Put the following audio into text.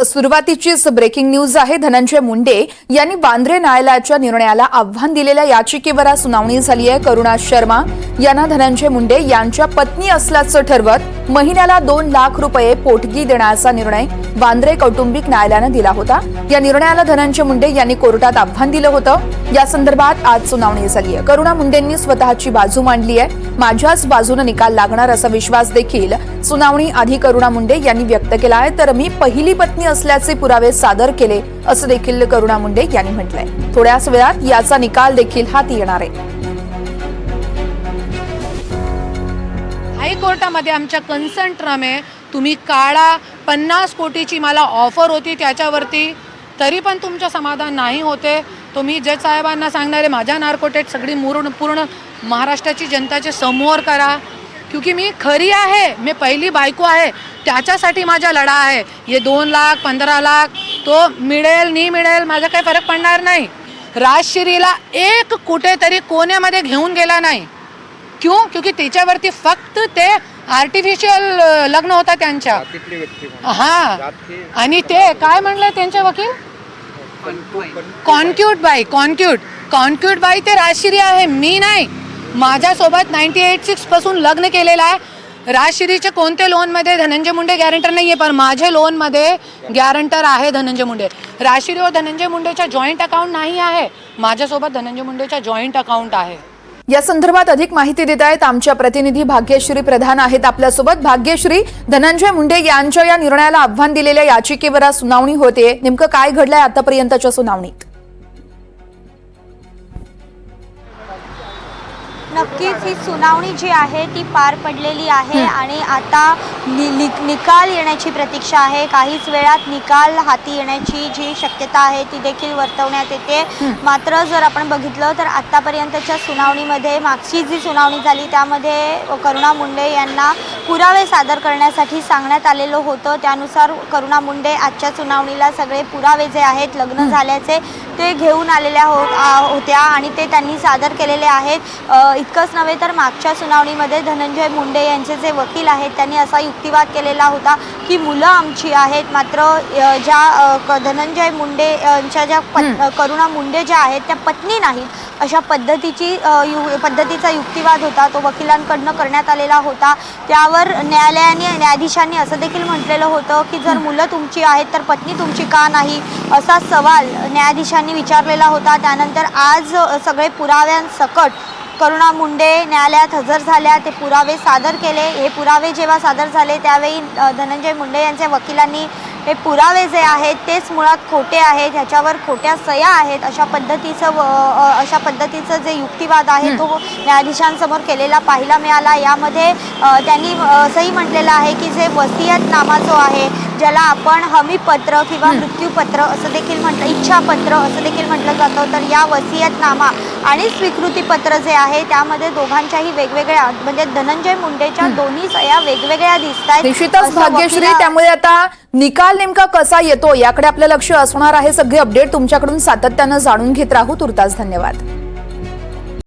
सुरुवातीचीच breaking news आहे। धनंजय मुंडे यांनी वांद्रे न्यायालयाच्या निर्णयाला आव्हान दिलेल्या याचिकेवर सुनावणी झाली आहे। करुणा शर्मा यांना धनंजय मुंडे यांच्या पत्नी असल्याचं ठरवत महिन्याला 2 लाख रुपये पोटगी देण्याचा निर्णय वांद्रे कौटुंबिक न्यायालयाने दिला होता। या निर्णयाला धनंजय मुंडे यांनी कोर्टात आव्हान दिलं होतं। या संदर्भात आज सुनावणी झाली आहे। करुणा मुंडेंनी स्वतःची बाजू मांडली आहे। माझ्याच बाजूने निकाल लागणार असा विश्वास देखील सुनावणी आधी करुणा मुंडे यांनी व्यक्त केला आहे। तर मी पहिली पत्नी असल्याचे पुरावे सादर केले असं देखील करुणा मुंडे यांनी म्हटलंय। थोड्याच वेळात याचा निकाल देखील हाती येणार आहे। हायकोर्टामध्ये आमच्या कन्सर्न आहे, तुम्ही काढा 50 कोटीची मला ऑफर होती त्याच्यावरती, तरी पण तुमचं समाधान नाही होते। तुम्ही जज साहेबांना सांगणारे माझ्या नार्कोटेट सगळी पूर्ण महाराष्ट्राची जनताच्या समोर करा, क्योंकि मी खरी आहे, मी पहिली बायको आहे, त्याच्यासाठी माझा लढा आहे। ये 2 लाख 15 लाख तो मिळेल नाही मिळेल माझा काही फरक पडणार नाही। राजश्रीला एक कुठेतरी कोण्यामध्ये घेऊन गेला नाही। क्यों? क्योंकि त्याच्यावरती फक्त ते आर्टिफिशियल लग्न होता त्यांच्या। हां, आणि ते काय म्हणले त्यांचे वकील, कॉन्क्यूट बाई ते राजश्री आहे, मी नाही। माझ्यासोबत 1986 पासून लग्न केलेलं आहे। राजश्रीचे कोणते लोनमध्ये धनंजय मुंडे गॅरंटर नाही आहे, पण माझे लोनमध्ये गॅरंटर आहे धनंजय मुंडे। राजश्री और धनंजय मुंडेचा जॉईंट अकाउंट नाही आहे, माझ्यासोबत धनंजय मुंडेचा जॉईंट अकाउंट आहे। या संदर्भात अधिक माहिती देत आहेत आमच्या प्रतिनिधी भाग्यश्री प्रधान आहेत आपल्यासोबत। भाग्यश्री, धनंजय मुंडे यांच्या या निर्णयाला आव्हान दिलेल्या याचिकेवर सुनावणी होते, नेमकं काय घडलंय आतापर्यंतच्या सुनावणीत? नक्कीच ही सुनावणी जी आहे ती पार पडलेली आहे आणि आता निकाल येण्याची प्रतीक्षा आहे। काहीच वेळात निकाल हाती येण्याची जी शक्यता आहे ती देखील वर्तवण्यात येते। मात्र जर आपण बघितलं तर आतापर्यंतच्या सुनावणीमध्ये मागची जी सुनावणी झाली त्यामध्ये करुणा मुंडे यांना पुरावे सादर करण्यासाठी सांगण्यात आलेलं होतं। त्यानुसार करुणा मुंडे आजच्या सुनावणीला सगळे पुरावे जे आहेत लग्न झाल्याचे ते घेऊन आलेल्या होत्या आणि ते त्यांनी सादर केलेले आहेत। इतकंच नव्हे तर मागच्या सुनावणीमध्ये धनंजय मुंडे यांचे जे वकील आहेत त्यांनी असा युक्तिवाद केलेला होता की मुलं आमची आहेत, मात्र ज्या धनंजय मुंडे यांच्या ज्या करुणा मुंडे ज्या आहेत त्या पत्नी नाहीत अशा पद्धतीचा युक्तिवाद होता, तो वकिलांकडनं करण्यात आलेला होता। त्यावर न्यायाधीशांनी असं देखील म्हटलेलं होतं की जर मुलं तुमची आहेत तर पत्नी तुमची का नाही, असा सवाल न्यायाधीशांनी विचारलेला होता। त्यानंतर आज सगळे पुराव्यांसकट करुणा मुंडे न्यायालयात हजर झाल्या, ते पुरावे सादर केले। हे पुरावे जेव्हा सादर झाले त्यावेळी धनंजय मुंडे यांच्या वकिलांनी हे पुरावे जे आहेत तेच मुळात खोटे आहेत, ह्याच्यावर खोट्या सह्या आहेत अशा पद्धतीचं जे युक्तिवाद आहे तो न्यायाधीशांसमोर केलेला पाहायला मिळाला। यामध्ये त्यांनी असंही म्हटलेलं आहे की जे वसियतनामा जो आहे, ज्याला आपण हमीपत्र किंवा मृत्यूपत्र असं देखील इच्छापत्र असं देखील म्हटलं जातं, तर या वसियतनामा आणि स्वीकृतीपत्र जे आहे त्यामध्ये दोघांच्याही वेगवेगळ्या, म्हणजे धनंजय मुंडेच्या दोन्ही सह्या वेगवेगळ्या दिसत आहेत। निश्चितच भाग्यश्री, त्यामुळे आता निकाल नेमका कसा येतो याकडे आपलं लक्ष असणार आहे। सगळे अपडेट तुमच्याकडून सातत्यानं जाणून घेत राहू। तुर्तास धन्यवाद।